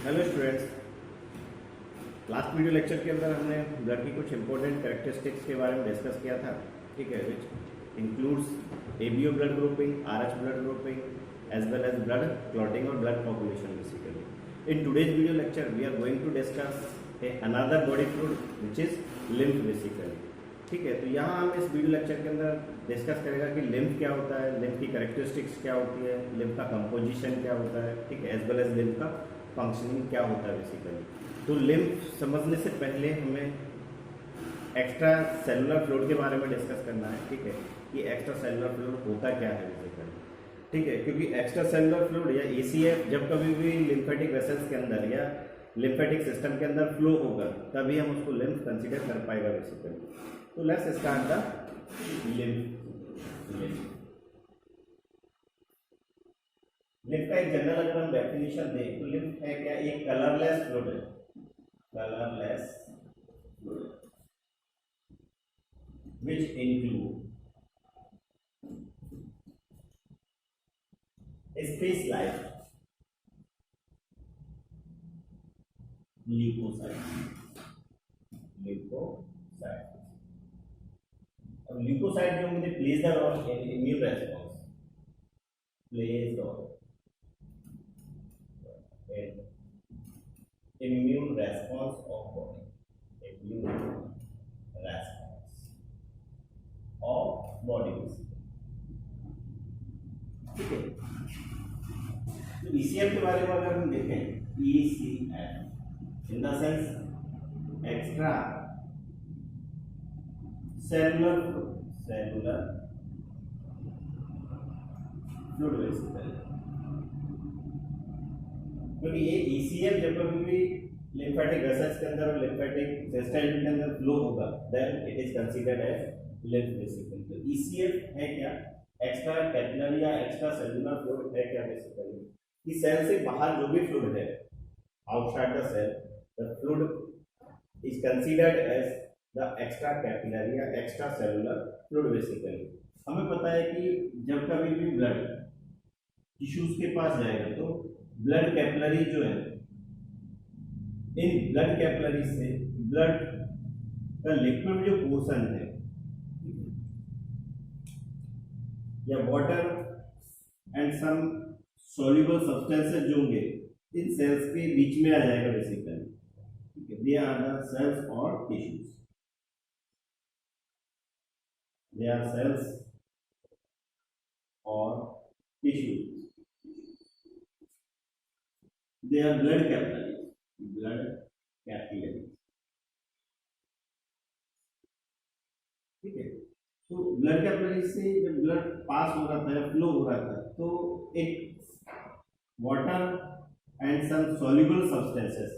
Hello students. Last video lecture के अंदर हमने ब्लड की कुछ इंपॉर्टेंट कैरेक्टरिस्टिक्स के बारे में डिस्कस किया था, ठीक है, which includes ABO blood grouping, Rh blood grouping, as well as blood clotting और blood population basically. In today's video lecture we are going to discuss another body fluid which is lymph basically, ठीक है। तो यहाँ हम इस video lecture के अंदर discuss करेगा कि लिम्फ क्या होता है, लिम्फ की कैरेक्टरिस्टिक्स क्या होती है, लिम्फ का कंपोजिशन क्या होता है, ठीक है, एज वेल एज लिम्फ का फंक्शनिंग क्या होता है बेसिकली। तो लिम्फ समझने से पहले हमें एक्स्ट्रा सेलुलर फ्लूइड के बारे में डिस्कस करना है, ठीक है, कि एक्स्ट्रा सेलुलर फ्लूइड होता क्या है बेसिकली, ठीक है। क्योंकि एक्स्ट्रा सेलुलर फ्लूइड या एसीएफ जब कभी भी लिम्फेटिक वेसल्स के अंदर या लिम्फेटिक सिस्टम के अंदर फ्लो होगा तभी हम उसको लिम्फ कंसीडर कर पाएगा बेसिकली। तो let's start the lymph. Lymph का एक जनरल अगर हम डेफिनेशन दें तो लिम्फ है क्या, एक कलरलेस फ्लूइड है, colourless fluid which include space-like leukocytes। अब ल्यूकोसाइट जो मुझे plays the role in immune response, plays the role in immune response of body, immune response of body, ठीक है। तो ईसीएफ के बारे में अगर हम देखें, ECF in the sense extra cellular fluid basically, क्योंकि ये ईसीएफ जब कभी भी लिम्फेटिक वेसल्स के अंदर और लिम्फेटिक सिस्टम के अंदर फ्लो होगा then it is considered as lymph basically. तो ईसीएफ है क्या, एक्स्ट्रा कैपिलरी या एक्स्ट्रा सेलुलर फ्लूइड है क्या बेसिकली, कि सेल से बाहर जो भी फ्लूइड है outside the cell, the fluid is considered as the extra capillary या एक्स्ट्रा सेलुलर फ्लूइड बेसिकली। हमें पता है कि जब कभी भी ब्लड टिश्यूज के पास जाएगा तो ब्लड कैपिलरी जो है, इन ब्लड कैपिलरी से ब्लड का लिक्विड जो पोर्शन है या water and some soluble substances जो होंगे इन सेल्स के बीच में आ जाएगा बेसिकली, ठीक है। दे आर द सेल्स और टिश्यूज, दे आर सेल्स और tissues, they are blood capillaries, ठीक है। तो ब्लड कैपिलरी से जब ब्लड पास हो रहा था या फ्लो हो रहा था तो एक water and some soluble substances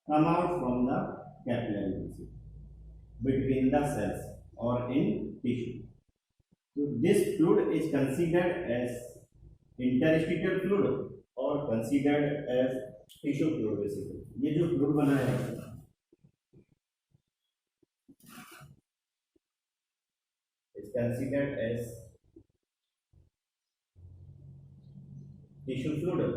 come out from the capillary between the cells और इन टिश्यू। तो this fluid is considered as interstitial fluid और considered as tissue fluid basically. ये जो फ्लूइड बना है is considered as tissue fluid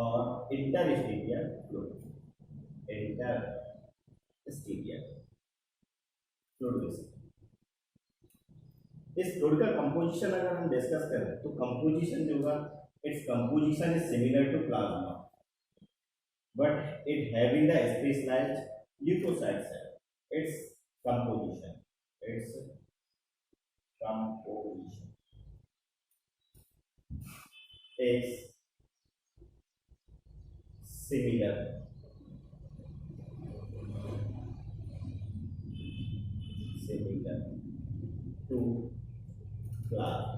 और interstitial fluid, interstitial fluid basically. इस fluid का कंपोजिशन अगर हम डिस्कस करें तो कंपोजिशन जो होगा, its composition is similar to plasma but it having the specialised leukocyte cell. It's composition is similar to plasma,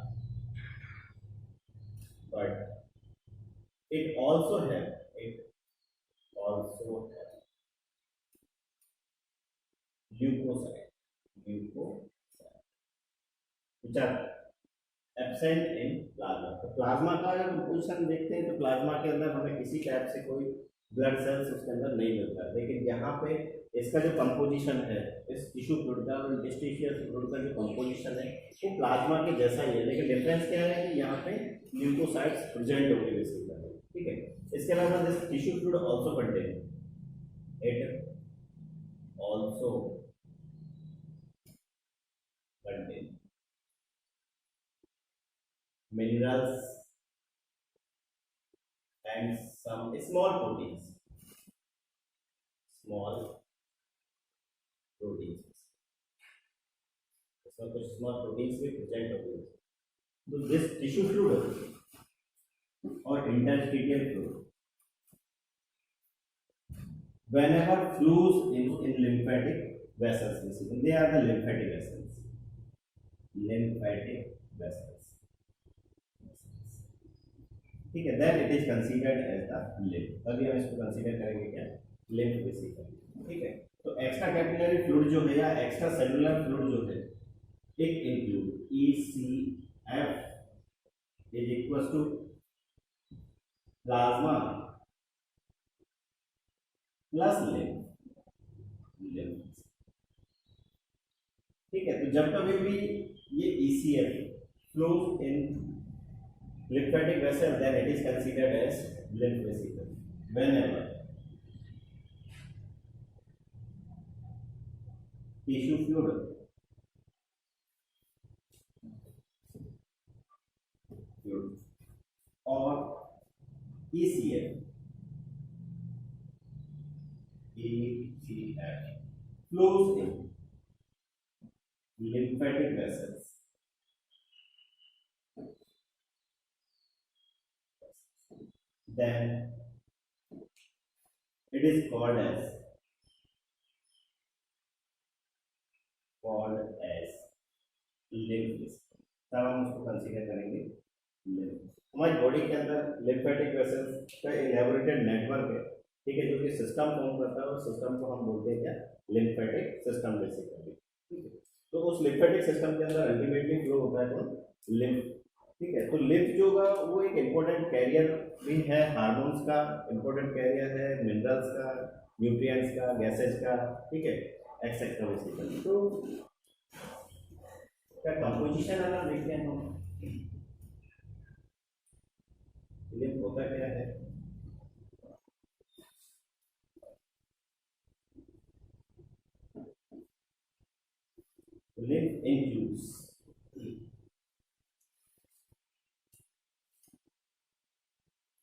but it also have leukocyte which are absent in plasma. तो plasma का अगर composition देखते हैं तो plasma के अंदर हमें किसी टाइप से कोई ब्लड सेल्स उसके अंदर नहीं मिलता, लेकिन यहाँ पे इसका जो कंपोजिशन है इस टिश्यू फ्लूइड का और इंटरस्टिशियल फ्लूइड का जो कंपोजिशन है वो प्लाज्मा के जैसा ही है, लेकिन डिफरेंस क्या है कि यहाँ पे ल्यूकोसाइट्स प्रेजेंट होंगे बेसिकली, ठीक है। इसके अलावा this tissue fluid also contain it also contain minerals and some small proteins, small proteins, इसमें कुछ small proteins भी प्रेजेंट होते हैं। तो दिस टिश्यू फ्लूइड और interstitial fluid whenever flows in lymphatic vessels, basically they are the lymphatic vessels, lymphatic vessels, ठीक है। Then it is considered as the lymph. अभी हम इसको कंसीडर करेंगे क्या, लिम्फ बेसिकली, ठीक है। तो एक्स्ट्रा कैपिलरी फ्लूइड जो है या एक्स्ट्रा सेलुलर फ्लूइड जो है it include ECF is equal to plasma plus lymph, ठीक है। तो जब कभी भी ये ECF flows in lymphatic vessel, then it is considered as lymph vesicle. Whenever tissue fluid or ECF flows in lymphatic vessels, then it is called as lymph vesicle। तब हम उसको कंसीडर करेंगे lymph। हमारी बॉडी के अंदर lymphatic vessels का elaborated network है, ठीक है, जो कि सिस्टम फॉर्म करता है और सिस्टम को हम बोलते हैं क्या, लिम्फेटिक सिस्टम बेसिकली, ठीक है। तो उस लिम्फेटिक सिस्टम के अंदर अल्टीमेटली फ्लो होता है कौन, लिम्फ, ठीक है। तो लिम्फ जो होगा वो एक इम्पोर्टेंट कैरियर भी है, हार्मोन्स का इम्पोर्टेंट कैरियर है, मिनरल्स का, न्यूट्रिएंट्स का, गैसेज का, ठीक है, एक्सेट्रा बेसिकली। तो क्या कंपोजिशन अगर देखते हैं हम, लिम्फ होता क्या है, lymph includes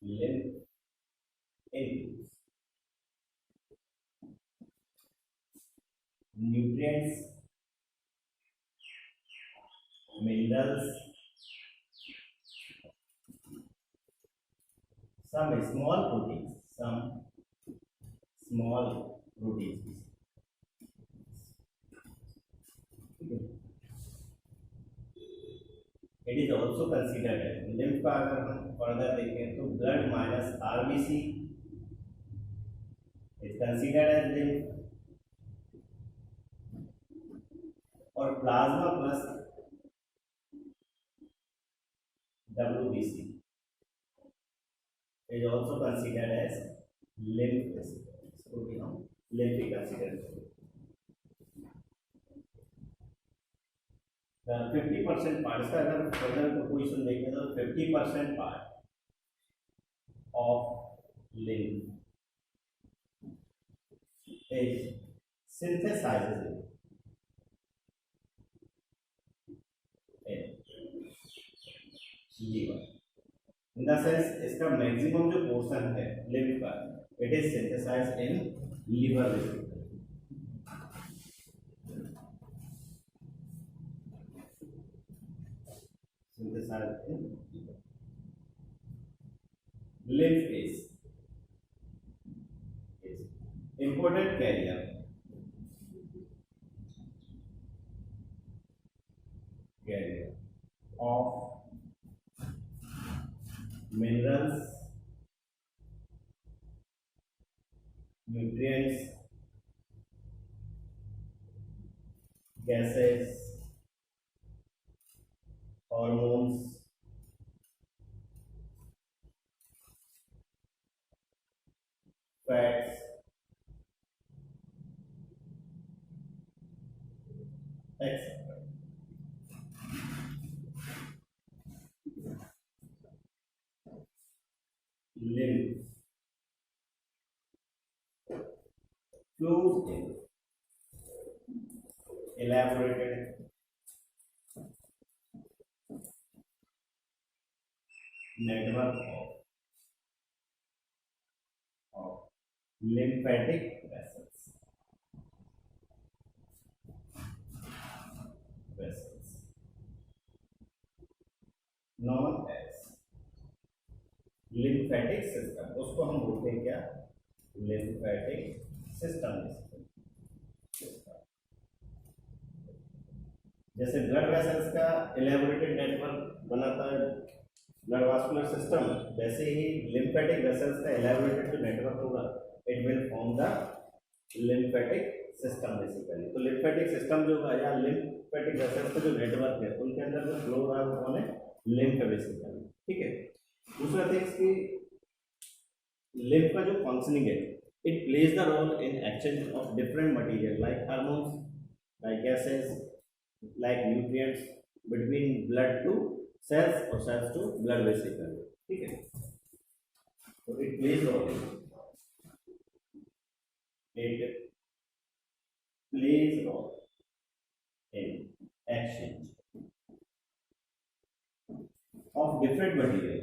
lymph includes nutrients, minerals, some small proteins, it is also considered lymph का अगर हम फर्दर देखें तो blood minus RBC is considered as lymph और plasma plus WBC is also considered as lymph vesicle. इसको भी हम लिम्फ ही कंसिडर करेंगे। 50% पार्ट, इसका अगर फर्दर पोजीशन देखें तो 50% part of lymph is synthesized in liver, in the sense इसका मैक्सिमम जो पोर्शन है लिम्फ का it is synthesised in liver vesicle. synthesized in liver. Lymph is important carrier of minerals, nutrients, gases, hormones, fats, lymph flows in elaborated network of lymphatic vessels known as lymphatic system. उसको हम बोलते हैं क्या? lymphatic system. जैसे blood vessels का elaborated network बनाता है blood vascular system, वैसे ही लिम्फेटिक वेसल्स का इलेबोरेटेड जो नेटवर्क होगा it will form the lymphatic system basically. तो लिम्फेटिक सिस्टम जो होगा या लिम्फेटिक वेसल्स का जो नेटवर्क है उनके अंदर जो फ्लो हो रहा है वो कौन है? Lymph basically. ठीक है. दूसरा थिंग्स की लिम्फ का जो फंक्शनिंग है it plays the role in exchange of different material like hormones, like gases, like nutrients between blood to cells or cells to blood vessels. ठीक है. तो it plays role in exchange of different material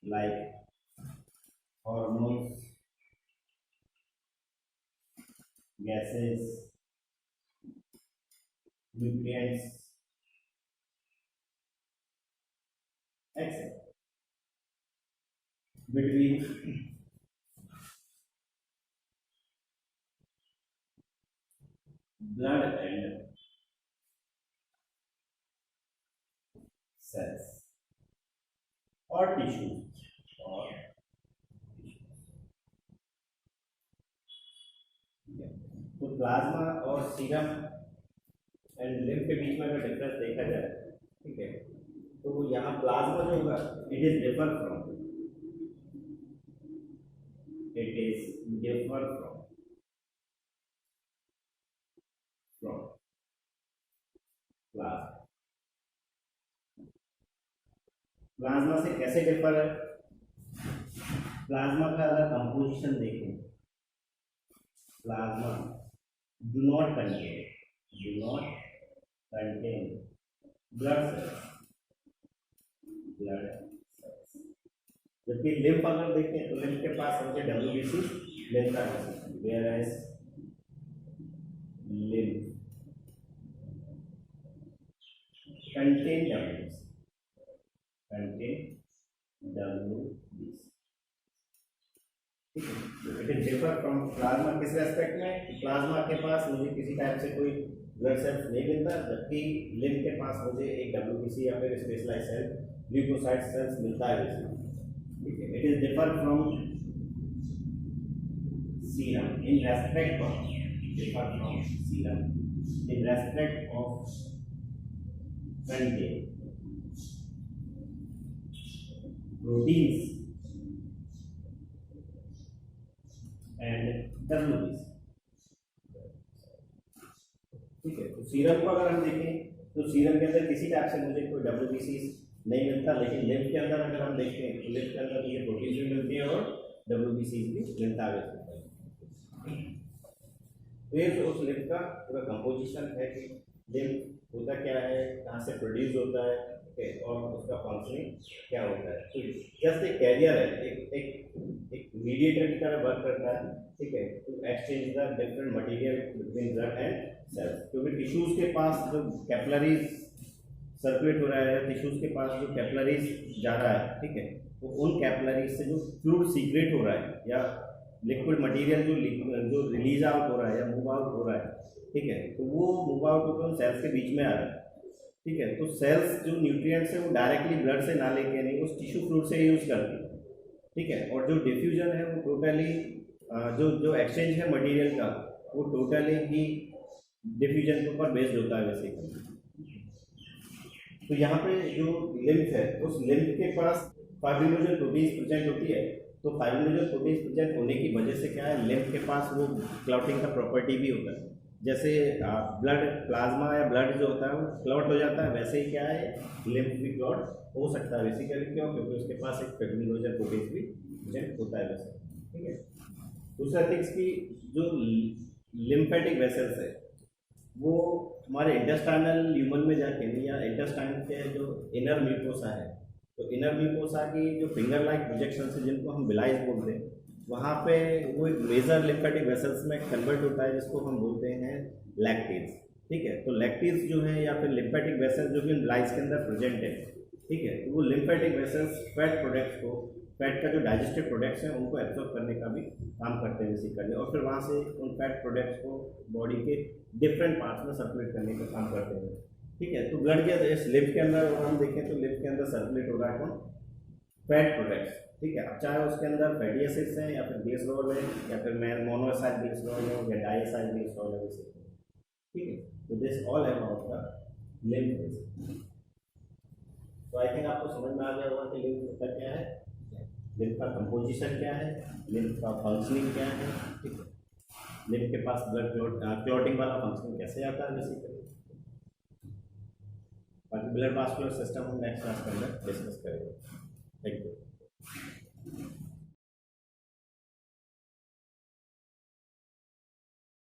like hormones, gases, nutrients, etc. between blood and cells or tissues. तो plasma और serum and lymph के बीच में अगर difference देखा जाए, ठीक है, तो यहाँ प्लाज्मा जो होगा it is differ from plasma से कैसे डिफर है? प्लाज्मा का अगर कंपोजिशन देखें, plasma do not contain blood cells. जबकि लिम्फ अगर देखें तो लिम्फ के पास हमसे WBC मिलता है, whereas lymph contain WBC. It is differ from plasma किस रेस्पेक्ट में? प्लाज्मा के पास मुझे किसी टाइप से कोई ब्लड सेल्स नहीं मिलता, जबकि लिम्फ के पास मुझे एक WBC या फिर स्पेशलाइज सेल ल्यूकोसाइट सेल्स मिलता है. ठीक है. It is differ from serum in respect of contain proteins and WBC. ठीक है. तो सीरम को अगर हम देखें तो सीरम के अंदर किसी टाइप से मुझे कोई WBC नहीं मिलता, लेकिन लिम्फ के अंदर अगर हम देखते हैं तो लिम्फ के अंदर मुझे प्रोटीन भी मिलती है और WBC भी मिलता है. फिर उस लिम्फ का पूरा कंपोजिशन है कि लिम्फ होता क्या है, कहाँ से प्रोड्यूस होता है, और उसका फंक्शनिंग क्या होता है. तो जस्ट एक कैरियर है, एक मीडिएटर की तरह वर्क करता है. ठीक है. To exchange the different material between blood and cells. क्योंकि टिश्यूज के पास जो कैपिलरीज सर्कुलेट हो रहा है, टिश्यूज के पास जो कैपिलरीज जा रहा है, ठीक है, तो उन कैपिलरीज से जो फ्लूइड सीक्रेट हो रहा है या लिक्विड मटेरियल जो रिलीज आउट हो रहा है या मूव आउट हो रहा है, ठीक है, तो वो मूव आउट होकर सेल्स के बीच में आ रहा है. ठीक है. तो सेल्स जो न्यूट्रिएंट्स है वो डायरेक्टली ब्लड से ना लेके नहीं उस टिश्यू फ्लूइड से यूज करती है. ठीक है. और जो डिफ्यूजन है वो टोटली जो एक्सचेंज है मटेरियल का वो टोटली ही डिफ्यूजन के ऊपर बेस्ड होता है बेसिकली. तो यहाँ पे जो लिम्फ है उस लिम्फ के पास फाइब्रिनोजन प्रोटीन्स प्रेजेंट होती है. तो फाइब्रिनोजन प्रोटीन्स प्रेजेंट होने की वजह से क्या है, लिम्फ के पास वो क्लॉटिंग का प्रॉपर्टी भी होता है, जैसे ब्लड प्लाज्मा या ब्लड जो होता है वो क्लॉट हो जाता है, वैसे ही क्या है लिम्फ भी क्लॉट हो सकता है बेसिकली। क्यों? क्योंकि उसके पास एक फिब्रिनोजन प्रोटीन भी जेट होता है वैसे, ठीक है। दूसरा थिंग्स की जो लिम्फेटिक वेसल्स है वो हमारे इंटेस्टाइनल ह्यूमन में जाके नहीं, या इंटेस्टाइन के जो इनर म्यूकोसा है, तो इनर म्यूकोसा की जो फिंगर लाइक प्रोजेक्शन है जिनको हम बिलाइज बोलते हैं, वहाँ पे वो एक मेजर लिम्फेटिक वेसल्स में कन्वर्ट होता है जिसको हम बोलते हैं लैक्टेज, ठीक है। तो लैक्टेज जो है या फिर लिम्फेटिक वेसल्स जो भी बिलाइज के अंदर प्रेजेंट है, ठीक है, तो वो लिम्फेटिक वेसल्स फैट प्रोडक्ट्स को, फैट का जो डाइजेस्टिव प्रोडक्ट्स हैं उनको एब्जॉर्ब करने का भी काम करते हैं बेसिकली, और फिर वहाँ से उन फैट प्रोडक्ट्स को बॉडी के डिफरेंट पार्ट्स में सर्कुलेट करने का काम करते हैं, ठीक है। तो ब्लड के इस लिम्फ के अंदर हम देखें तो लिम्फ के अंदर सर्कुलेट हो रहा है कौन? फैट प्रोडक्ट्स, ठीक है। अब चाहे उसके अंदर फैटी एसिड्स हैं या फिर ग्लिसरॉल है या फिर मोनोएसाइड ग्लिसरॉल है या डाइएसाइड ग्लिसरॉल है, ठीक है। तो this all about the lymph. तो आई थिंक आपको समझ में आ गया होगा कि लिम्फ का क्या है, लिम्फ का कंपोजिशन क्या है, लिम्फ का फंक्शनिंग क्या है, ठीक है। लिम्फ के पास ब्लड क्लॉटिंग वाला फंक्शन कैसे आता है बेसिकली। बाकी ब्लड वास्कुलर सिस्टम हम नेक्स्ट क्लास के अंदर डिस्कस करेंगे। Thank you.